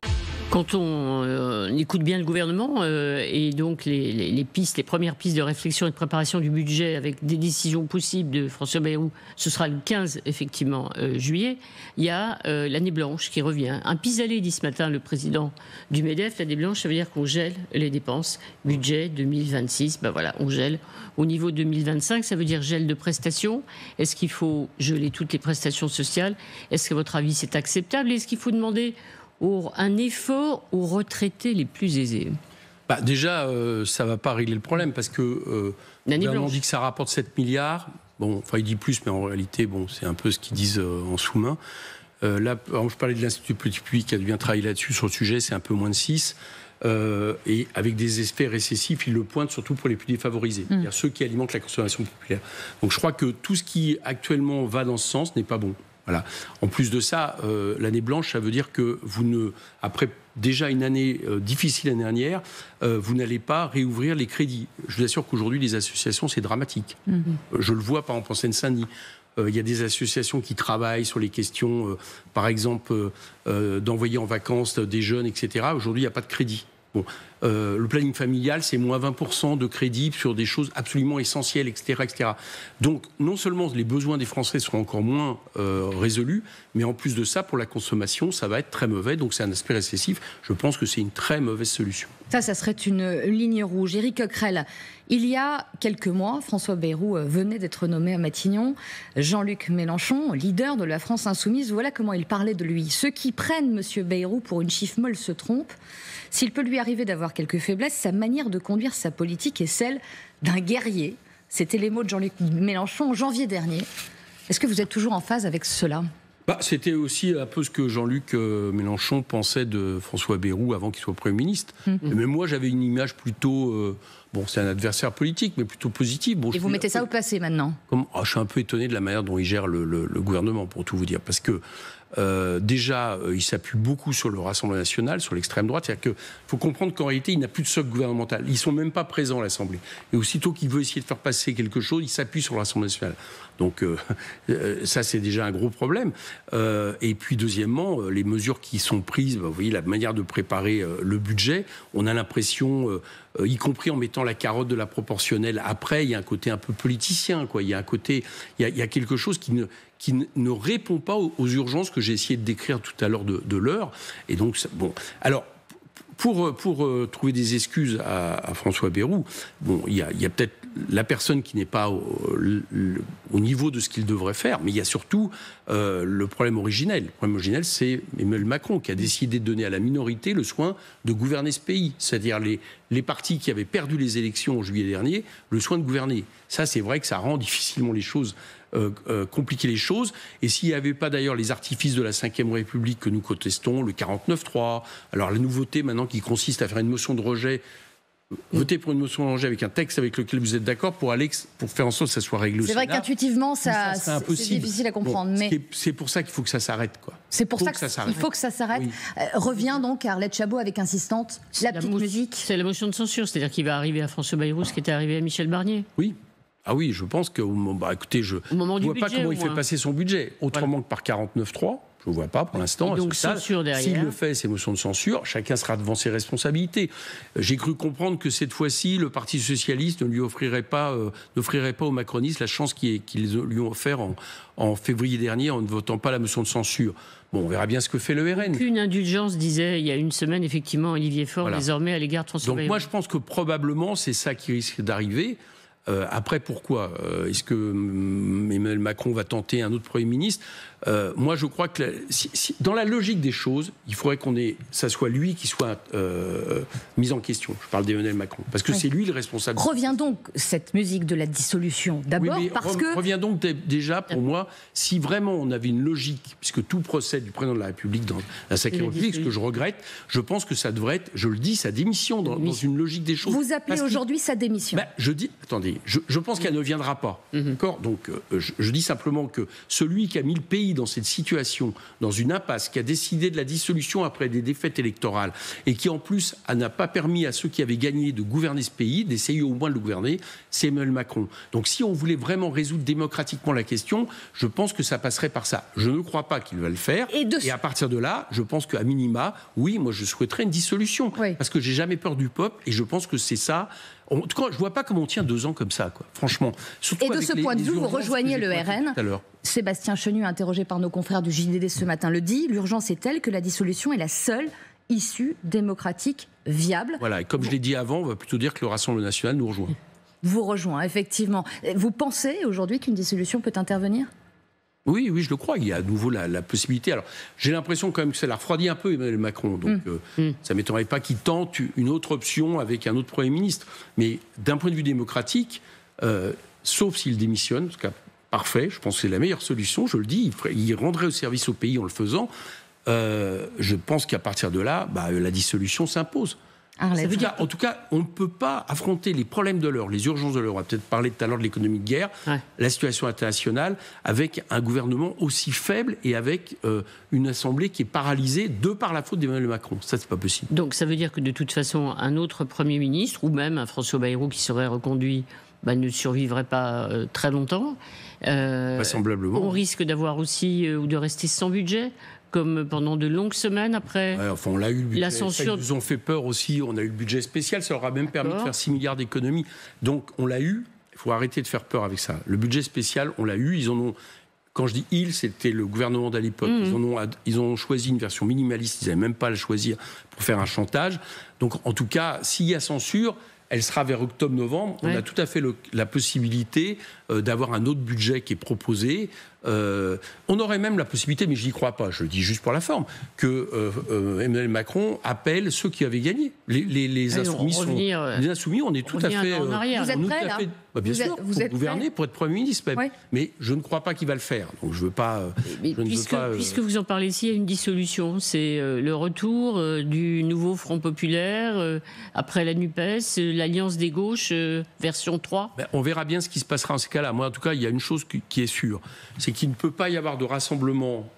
Quand on écoute bien le gouvernement et donc les premières pistes de réflexion et de préparation du budget avec des décisions possibles de François Bayrou, ce sera le 15 effectivement juillet, il y a l'année blanche qui revient. Un pis-aller dit ce matin le président du MEDEF, l'année blanche ça veut dire qu'on gèle les dépenses, budget 2026, on gèle. Au niveau 2025, ça veut dire gel de prestations. Est-ce qu'il faut geler toutes les prestations sociales? Est-ce qu'à votre avis c'est acceptable? Est-ce qu'il faut demander un effort aux retraités les plus aisés? Déjà, ça ne va pas régler le problème parce que on dit que ça rapporte 7 milliards. Il dit plus, mais en réalité, c'est un peu ce qu'ils disent en sous-main. Là, je parlais de l'Institut Politique Publique qui a bien travaillé là-dessus sur le sujet, c'est un peu moins de 6. Et avec des effets récessifs, ils le pointent surtout pour les plus défavorisés, c'est-à-dire ceux qui alimentent la consommation populaire. Donc je crois que tout ce qui actuellement va dans ce sens n'est pas bon. Voilà. En plus de ça, l'année blanche, ça veut dire que après déjà une année difficile l'année dernière, vous n'allez pas réouvrir les crédits. Je vous assure qu'aujourd'hui, les associations, c'est dramatique. Je le vois, par exemple, en Seine-Saint-Denis. Il y a des associations qui travaillent sur les questions, par exemple, d'envoyer en vacances des jeunes, etc. Aujourd'hui, il n'y a pas de crédit. Le planning familial, c'est moins 20% de crédit sur des choses absolument essentielles, etc., etc. Donc, non seulement les besoins des Français seront encore moins résolus, mais en plus de ça, pour la consommation, ça va être très mauvais. Donc, c'est un aspect récessif. Je pense que c'est une très mauvaise solution. Ça serait une ligne rouge. Éric Coquerel, il y a quelques mois, François Bayrou venait d'être nommé à Matignon. Jean-Luc Mélenchon, leader de la France insoumise, voilà comment il parlait de lui. Ceux qui prennent M. Bayrou pour une chiffre molle se trompent. S'il peut lui arriver d'avoir quelques faiblesses, sa manière de conduire sa politique est celle d'un guerrier. C'était les mots de Jean-Luc Mélenchon en janvier dernier. Est-ce que vous êtes toujours en phase avec cela ? C'était aussi un peu ce que Jean-Luc Mélenchon pensait de François Bayrou avant qu'il soit Premier ministre. Mais moi, j'avais une image plutôt... c'est un adversaire politique, mais plutôt positif. Et vous mettez ça au passé maintenant ? Je suis un peu étonné de la manière dont il gère le gouvernement, pour tout vous dire. Parce que déjà, il s'appuie beaucoup sur le Rassemblement national, sur l'extrême droite. C'est-à-dire qu'il faut comprendre qu'en réalité, il n'a plus de socle gouvernemental. Ils ne sont même pas présents à l'Assemblée. Et aussitôt qu'il veut essayer de faire passer quelque chose, il s'appuie sur le Rassemblement national. Donc ça, c'est déjà un gros problème. Et puis deuxièmement, les mesures qui sont prises, vous voyez, la manière de préparer le budget, on a l'impression, y compris en mettant la carotte de la proportionnelle, après, il y a un côté un peu politicien, quoi. Il y a un côté, il y a quelque chose qui ne répond pas aux urgences que j'ai essayé de décrire tout à l'heure de l'heure. Et donc, alors, pour trouver des excuses à François Bayrou, il y a peut-être la personne qui n'est pas au niveau de ce qu'il devrait faire, mais il y a surtout le problème originel. Le problème originel, c'est Emmanuel Macron qui a décidé de donner à la minorité le soin de gouverner ce pays. C'est-à-dire les partis qui avaient perdu les élections en juillet dernier, le soin de gouverner. Ça, c'est vrai que ça rend difficilement les choses, compliquer les choses. Et s'il n'y avait pas d'ailleurs les artifices de la Ve République que nous contestons, le 49.3, alors la nouveauté maintenant qui consiste à faire une motion de rejet, voter pour une motion de rejet avec un texte avec lequel vous êtes d'accord pour faire en sorte que ça soit réglé au Sénat. C'est vrai qu'intuitivement, c'est difficile à comprendre. Mais c'est pour ça qu'il faut que ça s'arrête, quoi. C'est pour ça qu'il faut que ça s'arrête. Oui. Revient donc Arlette Chabot avec insistante la petite musique. C'est la motion de censure, c'est-à-dire qu'il va arriver à François Bayrou ce qui était arrivé à Michel Barnier. Oui. Ah oui, je pense que... écoutez, je ne vois pas comment il fait passer son budget, autrement que par 49.3. Je ne vois pas pour l'instant. Et donc censure derrière. S'il le fait, ces motions de censure, chacun sera devant ses responsabilités. J'ai cru comprendre que cette fois-ci, le Parti socialiste ne lui n'offrirait pas aux macronistes la chance qu'ils lui ont offert en février dernier en ne votant pas la motion de censure. On verra bien ce que fait le RN. Aucune indulgence, disait il y a une semaine, effectivement, Olivier Faure, désormais à l'égard de François Bayrou. Donc moi, je pense que probablement, c'est ça qui risque d'arriver. Après, pourquoi est-ce que Emmanuel Macron va tenter un autre Premier ministre ? Moi, je crois que dans la logique des choses, il faudrait ça soit lui qui soit mis en question. Je parle d'Emmanuel Macron, parce que c'est lui le responsable. Revient donc cette musique de la dissolution, d'abord parce que... Revient donc déjà, pour moi, si vraiment on avait une logique, puisque tout procède du président de la République dans la Sacrée République, ce que je regrette, je pense que ça devrait être, je le dis, sa démission dans une logique des choses. Vous appelez aujourd'hui sa démission ? Je dis, attendez, je pense qu'elle ne viendra pas. D'accord ? Donc, je dis simplement que celui qui a mis le pays dans cette situation, dans une impasse, qui a décidé de la dissolution après des défaites électorales et qui en plus n'a pas permis à ceux qui avaient gagné de gouverner ce pays, d'essayer au moins de le gouverner, c'est Emmanuel Macron. Donc si on voulait vraiment résoudre démocratiquement la question, je pense que ça passerait par ça. Je ne crois pas qu'il va le faire. Et à partir de là, je pense qu'à minima, oui, moi je souhaiterais une dissolution. Oui. Parce que j'ai jamais peur du peuple et je pense que c'est ça. En tout cas, je ne vois pas comment on tient 2 ans comme ça, quoi. Franchement. Et de ce point de vue, vous rejoignez le RN. Sébastien Chenu, interrogé par nos confrères du JDD ce matin, le dit. L'urgence est telle que la dissolution est la seule issue démocratique viable. Voilà, et comme je l'ai dit avant, on va plutôt dire que le Rassemblement national nous rejoint. Vous rejoint, effectivement. Vous pensez aujourd'hui qu'une dissolution peut intervenir ? Oui, je le crois. Il y a à nouveau la possibilité. Alors, j'ai l'impression quand même que ça l'a refroidi un peu Emmanuel Macron. Donc, ça ne m'étonnerait pas qu'il tente une autre option avec un autre Premier ministre. Mais d'un point de vue démocratique, sauf s'il démissionne, parce que parfait, je pense que c'est la meilleure solution, je le dis, il rendrait au service au pays en le faisant. Je pense qu'à partir de là, la dissolution s'impose. En tout cas, on ne peut pas affronter les problèmes de l'heure, les urgences de l'heure. On va peut-être parler tout à l'heure de l'économie de guerre, la situation internationale, avec un gouvernement aussi faible et avec une assemblée qui est paralysée de par la faute d'Emmanuel Macron. Ça, c'est pas possible. Donc, ça veut dire que de toute façon, un autre Premier ministre, ou même un François Bayrou qui serait reconduit, ne survivrait pas très longtemps. Vraisemblablement. On risque d'avoir aussi, ou de rester sans budget, comme pendant de longues semaines après. On l'a eu, le budget. La censure... Ils nous ont fait peur aussi. On a eu le budget spécial. Ça leur a même permis de faire 6 milliards d'économies. Donc, on l'a eu. Il faut arrêter de faire peur avec ça. Le budget spécial, on l'a eu. Ils en ont... Quand je dis « ils », c'était le gouvernement d'à l'époque. Ils ont choisi une version minimaliste. Ils n'avaient même pas à la choisir pour faire un chantage. Donc, en tout cas, s'il y a censure... Elle sera vers octobre-novembre. On a tout à fait la possibilité d'avoir un autre budget qui est proposé. On aurait même la possibilité, mais je n'y crois pas, je le dis juste pour la forme, que Emmanuel Macron appelle ceux qui avaient gagné. Les insoumis, on est tout à fait... Vous êtes prêts, là ? Bien sûr, vous êtes gouverner pour être Premier ministre même. Oui. Mais je ne crois pas qu'il va le faire. Donc je veux pas... Puisque vous en parlez ici, il y a une dissolution. C'est le retour du nouveau Front populaire après la NUPES, l'Alliance des gauches, version 3. On verra bien ce qui se passera en ce cas-là. Moi, en tout cas, il y a une chose qui est sûre. C'est qu'il ne peut pas y avoir de rassemblement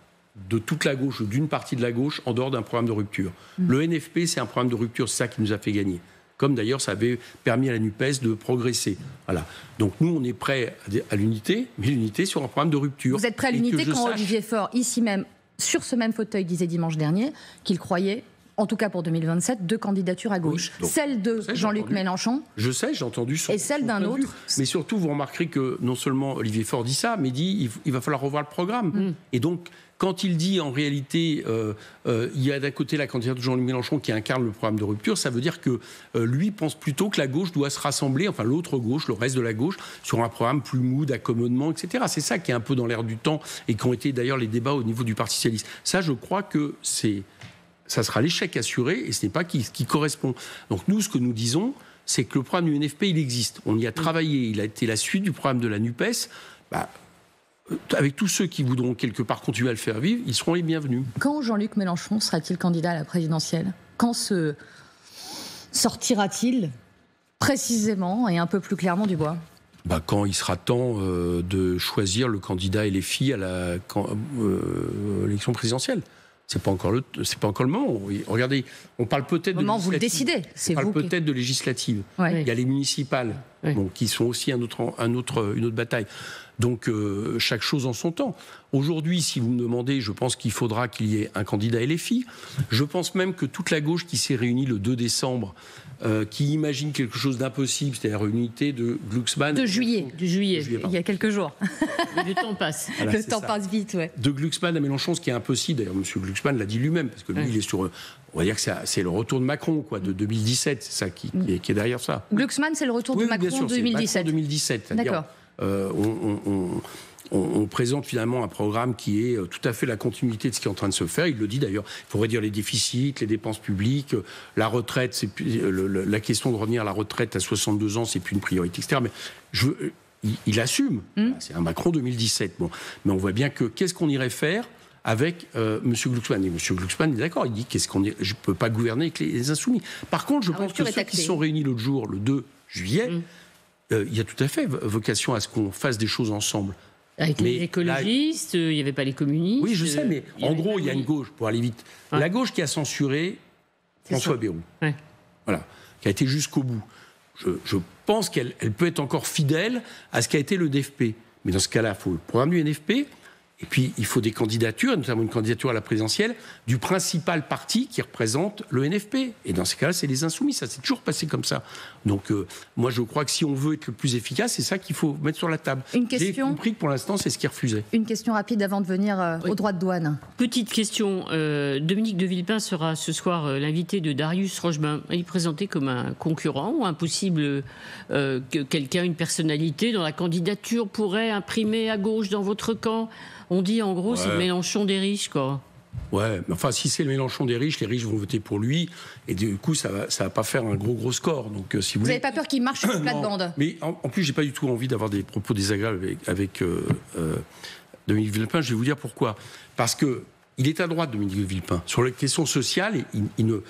de toute la gauche ou d'une partie de la gauche en dehors d'un programme de rupture. Le NFP, c'est un programme de rupture, c'est ça qui nous a fait gagner. Comme d'ailleurs ça avait permis à la NUPES de progresser. Voilà. Donc nous, on est prêts à l'unité, mais l'unité sur un programme de rupture. Vous êtes prêts à l'unité quand Olivier Faure, ici même, sur ce même fauteuil, disait dimanche dernier qu'il croyait, en tout cas pour 2027, 2 candidatures à gauche. Oui, celle de Jean-Luc Mélenchon. Je sais, j'ai entendu son. Et celle d'un autre. Mais surtout, vous remarquerez que non seulement Olivier Faure dit ça, mais dit il va falloir revoir le programme. Et donc, quand il dit en réalité, il y a d'un côté la candidature de Jean-Luc Mélenchon qui incarne le programme de rupture, ça veut dire que lui pense plutôt que la gauche doit se rassembler, enfin l'autre gauche, le reste de la gauche, sur un programme plus mou, d'accommodement, etc. C'est ça qui est un peu dans l'air du temps et qui ont été d'ailleurs les débats au niveau du Parti socialiste. Ça, je crois que ça sera l'échec assuré et ce n'est pas qui correspond. Donc nous, ce que nous disons, c'est que le programme du NFP, il existe. On y a travaillé, il a été la suite du programme de la NUPES. Avec tous ceux qui voudront quelque part continuer à le faire vivre, ils seront les bienvenus. Quand Jean-Luc Mélenchon sera-t-il candidat à la présidentielle ? Quand se sortira-t-il précisément et un peu plus clairement du bois ? Quand il sera temps de choisir le candidat LFI à l'élection présidentielle. C'est pas encore le moment. Regardez, on parle peut-être de législative. Vous le décidez. On parle peut-être de législative. Ouais. Il y a les municipales, qui sont aussi une autre bataille. Donc chaque chose en son temps. Aujourd'hui, si vous me demandez, je pense qu'il faudra qu'il y ait un candidat LFI. Je pense même que toute la gauche qui s'est réunie le 2 décembre, qui imagine quelque chose d'impossible, c'est-à-dire une unité de Glucksmann... De juillet, il y a quelques jours. Le temps passe. Voilà, le temps passe vite, ouais. De Glucksmann à Mélenchon, ce qui est impossible. D'ailleurs, M. Glucksmann l'a dit lui-même, parce que lui, il est sur... On va dire que c'est le retour de Macron, de 2017. C'est ça qui est derrière ça. Glucksmann, c'est le retour de Macron en 2017. Macron 2017. D'accord. On présente finalement un programme qui est tout à fait la continuité de ce qui est en train de se faire. Il le dit d'ailleurs. Il faut réduire les déficits, les dépenses publiques, la retraite. C'est plus, la question de revenir à la retraite à 62 ans, c'est plus une priorité, etc. Mais il assume. C'est un Macron 2017. Bon, mais on voit bien que qu'est-ce qu'on irait faire avec M. Glucksmann. Et M. Glucksmann est d'accord. Il dit je ne peux pas gouverner avec les insoumis. Par contre, je pense que ceux qui sont réunis l'autre jour, le 2 juillet, il y a tout à fait vocation à ce qu'on fasse des choses ensemble. Avec les écologistes, il n'y avait pas les communistes. Oui, je sais, mais en gros, il y a une gauche, pour aller vite. Ouais. La gauche qui a censuré François Bayrou. Ouais. Voilà, qui a été jusqu'au bout. Je pense qu'elle peut être encore fidèle à ce qu'a été le DFP. Mais dans ce cas-là, il faut le programme du NFP. Et puis, il faut des candidatures, notamment une candidature à la présidentielle, du principal parti qui représente le NFP. Et dans ces cas-là, c'est les Insoumis. Ça s'est toujours passé comme ça. Donc, moi, je crois que si on veut être le plus efficace, c'est ça qu'il faut mettre sur la table. J'ai compris que pour l'instant, c'est ce qui refusait. Une question rapide avant de venir au droit de douane. Petite question. Dominique de Villepin sera ce soir l'invité de Darius Rochebain. Il est présenté comme un concurrent ou un possible quelqu'un, une personnalité dont la candidature pourrait imprimer à gauche dans votre camp. On dit en gros, c'est le Mélenchon des riches, quoi. Ouais, mais enfin, si c'est le Mélenchon des riches, les riches vont voter pour lui, et du coup, ça va pas faire un gros score. Donc, si vous n'avez pas peur qu'il marche sur le plate-bande ? Mais en plus, j'ai pas du tout envie d'avoir des propos désagréables avec Dominique Villepin. Je vais vous dire pourquoi. Parce que il est à droite, Dominique de Villepin. Sur les questions sociales, il ne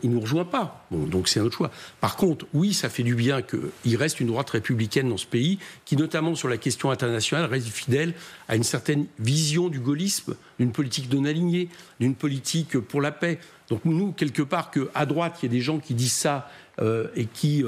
nous rejoint pas. Bon, donc c'est un autre choix. Par contre, oui, ça fait du bien qu'il reste une droite républicaine dans ce pays, qui notamment sur la question internationale reste fidèle à une certaine vision du gaullisme, d'une politique non-alignée, d'une politique pour la paix. Donc nous, quelque part, qu'à droite, il y ait des gens qui disent ça et qui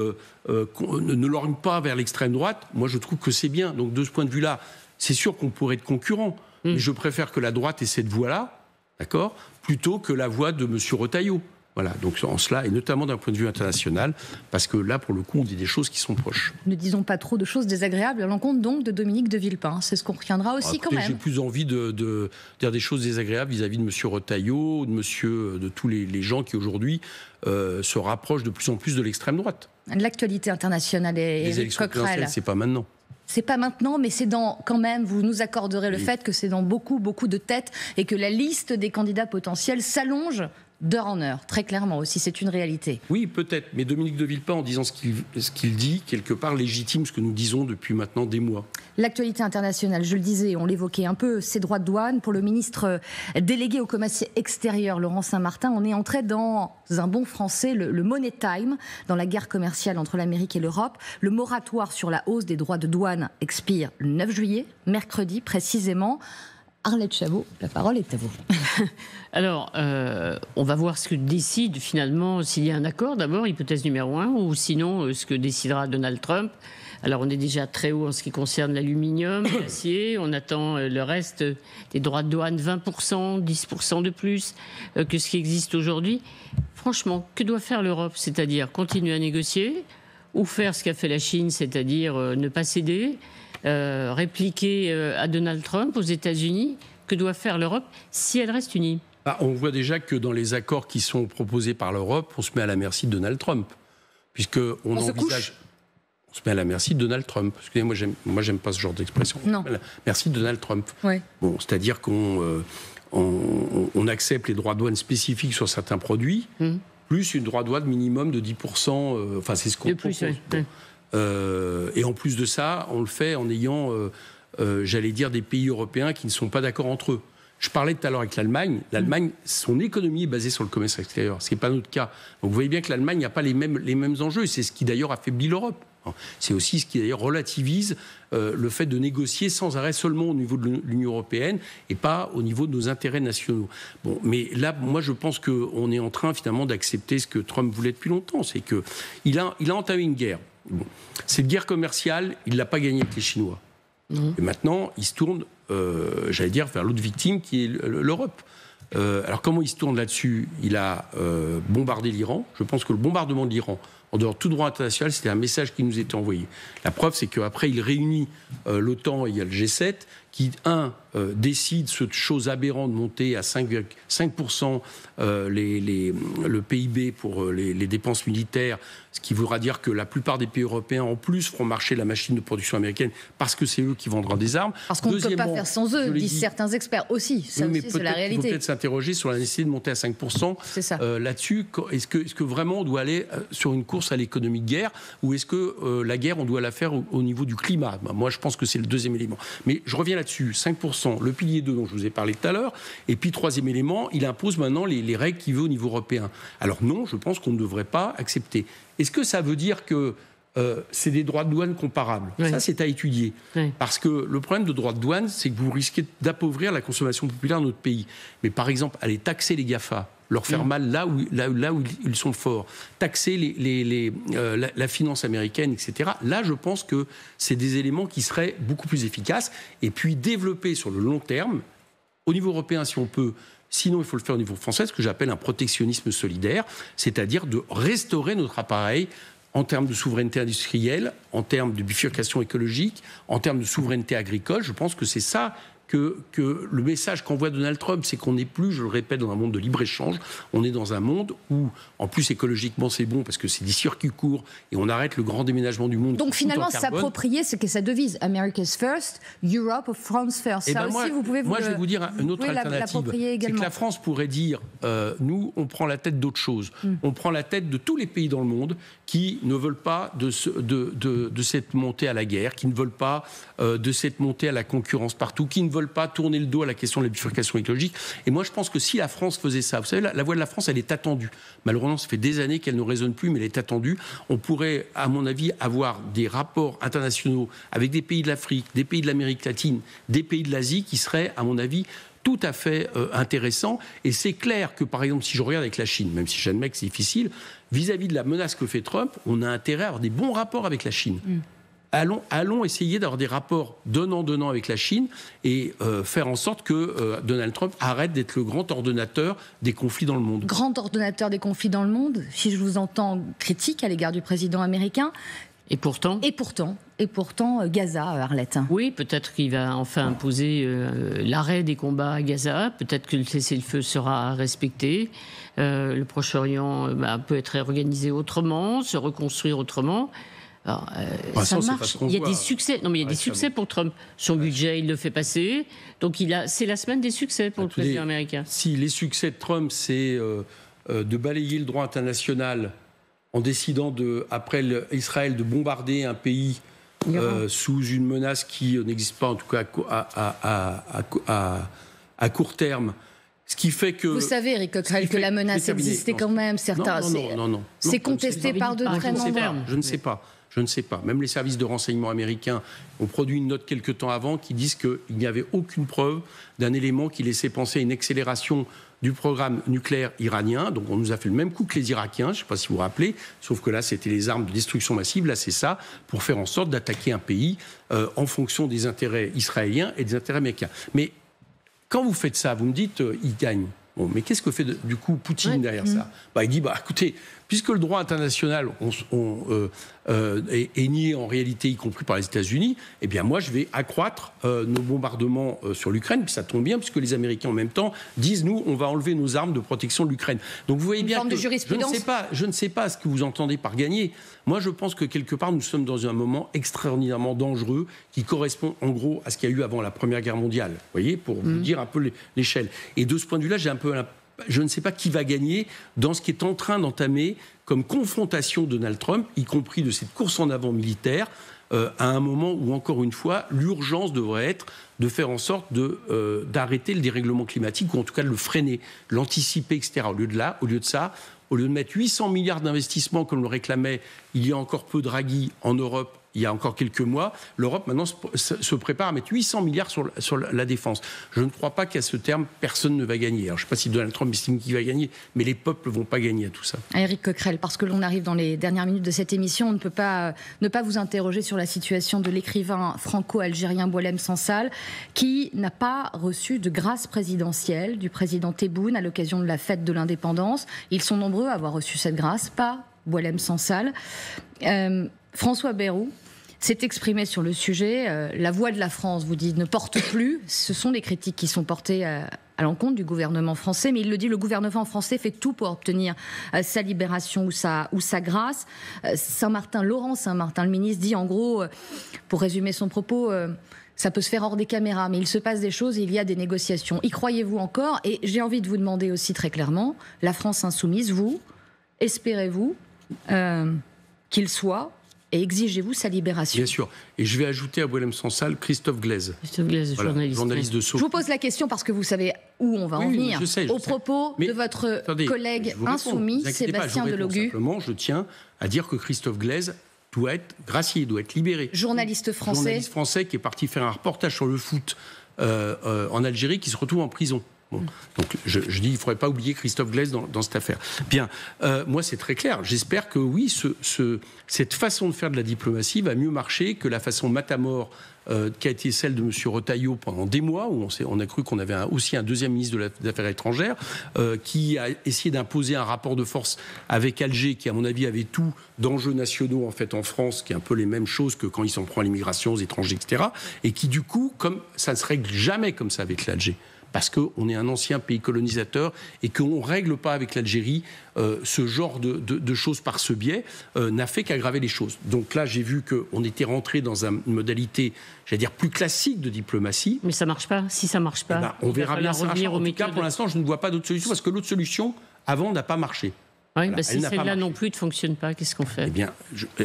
ne lorgnent pas vers l'extrême droite, moi je trouve que c'est bien. Donc de ce point de vue-là, c'est sûr qu'on pourrait être concurrent. Mais je préfère que la droite ait cette voie-là, d'accord, plutôt que la voie de M. Retailleau. Voilà, donc en cela, et notamment d'un point de vue international, parce que là, pour le coup, on dit des choses qui sont proches. Ne disons pas trop de choses désagréables à l'encontre donc de Dominique de Villepin. C'est ce qu'on retiendra aussi quand même. J'ai plus envie de dire des choses désagréables vis-à-vis de M. Retailleau, de tous les gens qui aujourd'hui se rapprochent de plus en plus de l'extrême droite. L'actualité internationale est les élections présidentielles, c'est pas maintenant. C'est pas maintenant, mais c'est quand même, vous nous accorderez le fait que c'est dans beaucoup de têtes et que la liste des candidats potentiels s'allonge d'heure en heure, très clairement aussi, c'est une réalité. Oui, peut-être, mais Dominique de Villepin, en disant ce qu'il dit, quelque part légitime ce que nous disons depuis maintenant des mois. L'actualité internationale, je le disais, on l'évoquait un peu, ces droits de douane. Pour le ministre délégué au commerce extérieur, Laurent Saint-Martin, on est entré dans un bon français, le money time, dans la guerre commerciale entre l'Amérique et l'Europe. Le moratoire sur la hausse des droits de douane expire le 9 juillet, mercredi précisément. Arlette Chabot, la parole est à vous. Alors, on va voir ce que décide finalement, s'il y a un accord d'abord, hypothèse numéro 1, ou sinon ce que décidera Donald Trump. Alors, on est déjà très haut en ce qui concerne l'aluminium, l'acier. On attend le reste des droits de douane, 20%, 10% de plus que ce qui existe aujourd'hui. Franchement, que doit faire l'Europe? C'est-à-dire continuer à négocier ou faire ce qu'a fait la Chine, c'est-à-dire ne pas céder, répliquer à Donald Trump aux États-Unis? Que doit faire l'Europe si elle reste unie? On voit déjà que dans les accords qui sont proposés par l'Europe, on se met à la merci de Donald Trump. Puisqu'on envisage... On se met à la merci de Donald Trump. Excusez-moi, moi j'aime pas ce genre d'expression. Non. Merci de Donald Trump. Ouais. Bon, c'est-à-dire qu'on accepte les droits de douane spécifiques sur certains produits, plus une droit de douane minimum de 10%. Enfin, c'est ce qu'on propose. Oui. Et en plus de ça, on le fait en ayant, j'allais dire, des pays européens qui ne sont pas d'accord entre eux. Je parlais tout à l'heure avec l'Allemagne. L'Allemagne, son économie est basée sur le commerce extérieur. Ce n'est pas notre cas. Donc vous voyez bien que l'Allemagne n'a pas les mêmes enjeux. C'est ce qui d'ailleurs affaiblit l'Europe. C'est aussi ce qui d'ailleurs relativise le fait de négocier sans arrêt seulement au niveau de l'Union européenne et pas au niveau de nos intérêts nationaux. Bon, mais là, moi, je pense qu'on est en train finalement d'accepter ce que Trump voulait depuis longtemps. C'est qu'il a entamé une guerre. Bon. Cette guerre commerciale, il ne l'a pas gagnée avec les Chinois. Et maintenant, il se tourne, j'allais dire, vers l'autre victime qui est l'Europe. Alors comment il se tourne là-dessus? Il a bombardé l'Iran. Je pense que le bombardement de l'Iran, en dehors de tout droit international, c'était un message qui nous était envoyé. La preuve, c'est qu'après, il réunit l'OTAN et il y a le G7 qui, décide cette chose aberrante de monter à 5% le PIB pour les dépenses militaires, ce qui voudra dire que la plupart des pays européens, en plus, feront marcher la machine de production américaine parce que c'est eux qui vendront des armes. Parce qu'on ne peut pas faire sans eux, disent certains experts aussi. Ça aussi, c'est la réalité. Il faut peut-être s'interroger sur la nécessité de monter à 5% là-dessus. Est-ce que vraiment on doit aller sur une course à l'économie de guerre ou est-ce que la guerre, on doit la faire au niveau du climat? Moi, je pense que c'est le deuxième élément. Mais je reviens là-dessus. 5%, le pilier 2 dont je vous ai parlé tout à l'heure. Et puis, troisième élément, il impose maintenant les règles qu'il veut au niveau européen. Alors non, je pense qu'on ne devrait pas accepter. Est-ce que ça veut dire que c'est des droits de douane comparables? Oui. Ça, c'est à étudier. Oui. Parce que le problème de droits de douane, c'est que vous risquez d'appauvrir la consommation populaire de notre pays. Mais par exemple, aller taxer les GAFA, leur faire mal là où ils sont forts, taxer la finance américaine, etc. Là, je pense que c'est des éléments qui seraient beaucoup plus efficaces. Et puis développer sur le long terme, au niveau européen, si on peut. Sinon, il faut le faire au niveau français, ce que j'appelle un protectionnisme solidaire, c'est-à-dire de restaurer notre appareil en termes de souveraineté industrielle, en termes de bifurcation écologique, en termes de souveraineté agricole. Je pense que c'est ça que le message qu'envoie Donald Trump, c'est qu'on n'est plus, je le répète, dans un monde de libre-échange. On est dans un monde où, en plus, écologiquement, c'est bon parce que c'est des circuits courts et on arrête le grand déménagement du monde. Donc finalement, s'approprier, c'est que sa devise, America's First, Europe of France First. Ça aussi, vous pouvez je vais vous dire une autre alternative. C'est que la France pourrait dire, nous, on prend la tête d'autre chose. On prend la tête de tous les pays dans le monde qui ne veulent pas de cette montée à la guerre, qui ne veulent pas de cette montée à la concurrence partout, qui ne veulent pas tourner le dos à la question de la bifurcation écologique. Et moi, je pense que si la France faisait ça, vous savez, la voix de la France, elle est attendue. Malheureusement, ça fait des années qu'elle ne résonne plus, mais elle est attendue. On pourrait, à mon avis, avoir des rapports internationaux avec des pays de l'Afrique, des pays de l'Amérique latine, des pays de l'Asie qui seraient, à mon avis, tout à fait intéressant. Et c'est clair que, par exemple, si je regarde avec la Chine, même si j'admets que c'est difficile, vis-à-vis de la menace que fait Trump, on a intérêt à avoir des bons rapports avec la Chine. Allons essayer d'avoir des rapports donnant-donnant avec la Chine et faire en sorte que Donald Trump arrête d'être le grand ordonnateur des conflits dans le monde. Grand ordonnateur des conflits dans le monde, si je vous entends critique à l'égard du président américain. Et pourtant, Gaza, Arlette. Oui, peut-être qu'il va enfin imposer l'arrêt des combats à Gaza. Peut-être que le cessez-le-feu sera respecté. Le Proche-Orient peut être organisé autrement, se reconstruire autrement. Alors, ça marche. Il y a des succès. Non, mais il y a des succès pour Trump. Son budget, il le fait passer. Donc c'est la semaine des succès pour le président américain. Si les succès de Trump, c'est de balayer le droit international en décidant après Israël de bombarder un pays sous une menace qui n'existe pas, en tout cas à court terme. Ce qui fait que... Vous savez, Éric Coquerel, que la menace existait quand même. Certains, non. C'est contesté par de très nombreux. Je ne sais pas. Même les services de renseignement américains ont produit une note quelque temps avant qui disent qu'il n'y avait aucune preuve d'un élément qui laissait penser à une accélération du programme nucléaire iranien. Donc on nous a fait le même coup que les Irakiens, je ne sais pas si vous vous rappelez, sauf que là c'était les armes de destruction massive, là c'est ça, pour faire en sorte d'attaquer un pays en fonction des intérêts israéliens et des intérêts américains. Mais quand vous faites ça, vous me dites il gagne. Bon, mais qu'est-ce que fait du coup Poutine derrière ça ? Il dit écoutez, puisque le droit international est nié en réalité, y compris par les États-Unis, eh bien moi je vais accroître nos bombardements sur l'Ukraine, puis ça tombe bien, puisque les Américains en même temps disent nous, on va enlever nos armes de protection de l'Ukraine. Donc vous voyez bien que je ne sais pas ce que vous entendez par gagner. Moi je pense que quelque part nous sommes dans un moment extraordinairement dangereux qui correspond en gros à ce qu'il y a eu avant la Première Guerre mondiale. Vous voyez, pour vous dire un peu l'échelle. Et de ce point de vue-là, je ne sais pas qui va gagner dans ce qui est en train d'entamer comme confrontation Donald Trump, y compris de cette course en avant militaire, à un moment où, encore une fois, l'urgence devrait être de faire en sorte d'arrêter le dérèglement climatique, ou en tout cas de le freiner, l'anticiper, etc. Au lieu de ça, au lieu de mettre 800 milliards d'investissements, comme le réclamait il y a encore peu Draghi en Europe, il y a encore quelques mois, l'Europe maintenant se prépare à mettre 800 milliards sur la défense. Je ne crois pas qu'à ce terme, personne ne va gagner. Alors, je ne sais pas si Donald Trump estime qu'il va gagner, mais les peuples ne vont pas gagner à tout ça. Éric Coquerel, parce que l'on arrive dans les dernières minutes de cette émission, on ne peut pas ne pas vous interroger sur la situation de l'écrivain franco-algérien Boualem Sansal, qui n'a pas reçu de grâce présidentielle du président Tebboune à l'occasion de la fête de l'indépendance. Ils sont nombreux à avoir reçu cette grâce, pas Boualem Sansal. François Bayrou s'est exprimé sur le sujet. La voix de la France, vous dites, ne porte plus. Ce sont des critiques qui sont portées à l'encontre du gouvernement français, mais il le dit, le gouvernement français fait tout pour obtenir sa libération ou sa grâce. Laurent Saint-Martin, le ministre, dit en gros, pour résumer son propos, ça peut se faire hors des caméras, mais il se passe des choses et il y a des négociations. Y croyez-vous encore ? Et j'ai envie de vous demander aussi très clairement, la France insoumise, vous, espérez-vous qu'il soit... Et exigez-vous sa libération ? Bien sûr. Et je vais ajouter à Boualem Sansal Christophe Glaise. Christophe Glaise, journaliste de Sceaux. Je vous pose la question parce que vous savez où on va en venir. Je sais. Propos de votre collègue insoumis, Sébastien Delogu. Simplement, je tiens à dire que Christophe Glaise doit être gracié, doit être libéré. Journaliste français qui est parti faire un reportage sur le foot en Algérie, qui se retrouve en prison. Bon. Donc je dis, il ne faudrait pas oublier Christophe Glaise dans cette affaire. Bien, moi c'est très clair. J'espère que oui, cette façon de faire de la diplomatie va mieux marcher que la façon matamore qui a été celle de M. Retailleau pendant des mois, où on a cru qu'on avait aussi un deuxième ministre des Affaires étrangères, qui a essayé d'imposer un rapport de force avec Alger, qui à mon avis avait tout d'enjeux nationaux en fait en France, qui est un peu les mêmes choses que quand il s'en prend à l'immigration, aux étrangers, etc. Et qui du coup, comme ça ne se règle jamais comme ça avec l'Alger, parce qu'on est un ancien pays colonisateur et qu'on ne règle pas avec l'Algérie ce genre de choses par ce biais, n'a fait qu'aggraver les choses. Donc là, j'ai vu qu'on était rentré dans une modalité, j'allais dire, plus classique de diplomatie. Mais ça ne marche pas. Si ça ne marche pas, on verra bien ça. En tout cas, pour l'instant, je ne vois pas d'autre solution, parce que l'autre solution, avant, n'a pas marché. Oui, voilà, si celle-là non plus ne fonctionne pas, qu'est-ce qu'on fait ? Eh bien,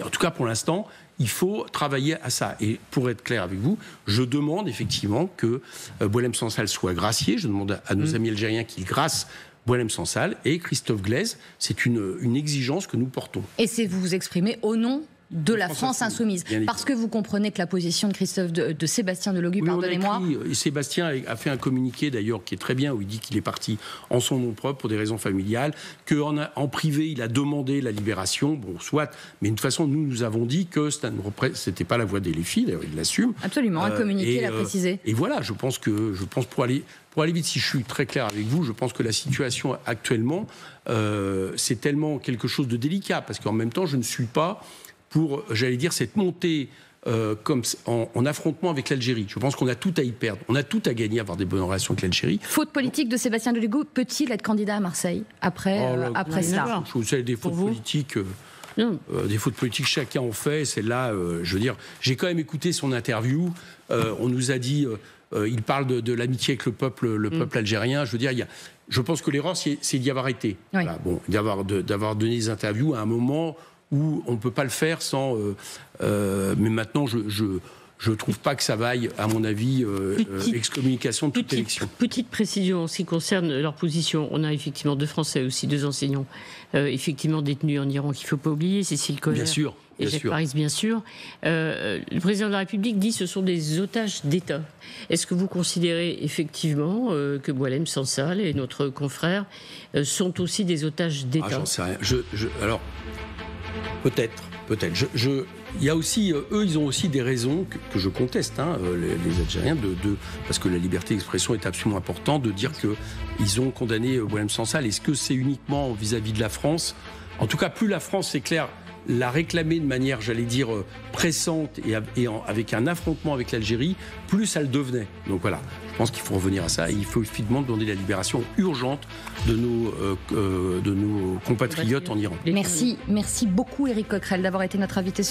en tout cas, pour l'instant, il faut travailler à ça. Et pour être clair avec vous, je demande effectivement que Boualem Sansal soit gracié. Je demande à nos amis algériens qu'ils gracent Boualem Sansal et Christophe Glaise. C'est une exigence que nous portons. Et c'est vous vous exprimez au nom de la France insoumise. Parce que vous comprenez que la position de Sébastien Delogu, pardonnez-moi... Sébastien a fait un communiqué d'ailleurs qui est très bien, où il dit qu'il est parti en son nom propre pour des raisons familiales, qu'en privé il a demandé la libération, bon soit, mais de toute façon nous avons dit que c'était pas la voix des LFI, d'ailleurs il l'assume. Absolument, un communiqué l'a précisé. Et voilà, je pense pour aller vite, si je suis très clair avec vous, je pense que la situation actuellement, c'est tellement quelque chose de délicat, parce qu'en même temps je ne suis pas pour, j'allais dire, cette montée comme en affrontement avec l'Algérie. Je pense qu'on a tout à y perdre. On a tout à gagner à avoir des bonnes relations avec l'Algérie. Faute politique de Sébastien Delogu, peut-il être candidat à Marseille après ça ? Vous savez, des fautes politiques... Des fautes politiques, chacun en fait. Celle-là, je veux dire, j'ai quand même écouté son interview. On nous a dit, il parle de l'amitié avec le peuple algérien. Je veux dire, je pense que l'erreur, c'est d'y avoir été. Oui. Voilà, bon, d'avoir donné des interviews à un moment où on ne peut pas le faire sans... mais maintenant, je ne trouve pas que ça vaille, à mon avis, excommunication de toute élection. Petite précision en ce qui concerne leur position. On a effectivement 2 Français aussi, 2 enseignants, effectivement détenus en Iran, qu'il ne faut pas oublier, Cécile Kohler. Bien sûr. Et Jacques Paris, bien sûr. Le président de la République dit que ce sont des otages d'État. Est-ce que vous considérez effectivement que Boualem Sansal et notre confrère sont aussi des otages d'État? J'en sais rien. Alors, peut-être. Il y a aussi, eux, ils ont aussi des raisons que je conteste, les Algériens, parce que la liberté d'expression est absolument importante, de dire qu'ils ont condamné Boualem Sansal. Est-ce que c'est uniquement vis-à-vis de la France? En tout cas, plus la France, c'est clair, la réclamer de manière, j'allais dire, pressante et avec un affrontement avec l'Algérie, plus ça le devenait. Donc voilà, je pense qu'il faut revenir à ça. Et il faut évidemment demander la libération urgente de nos compatriotes en Iran. Merci beaucoup Éric Coquerel d'avoir été notre invité.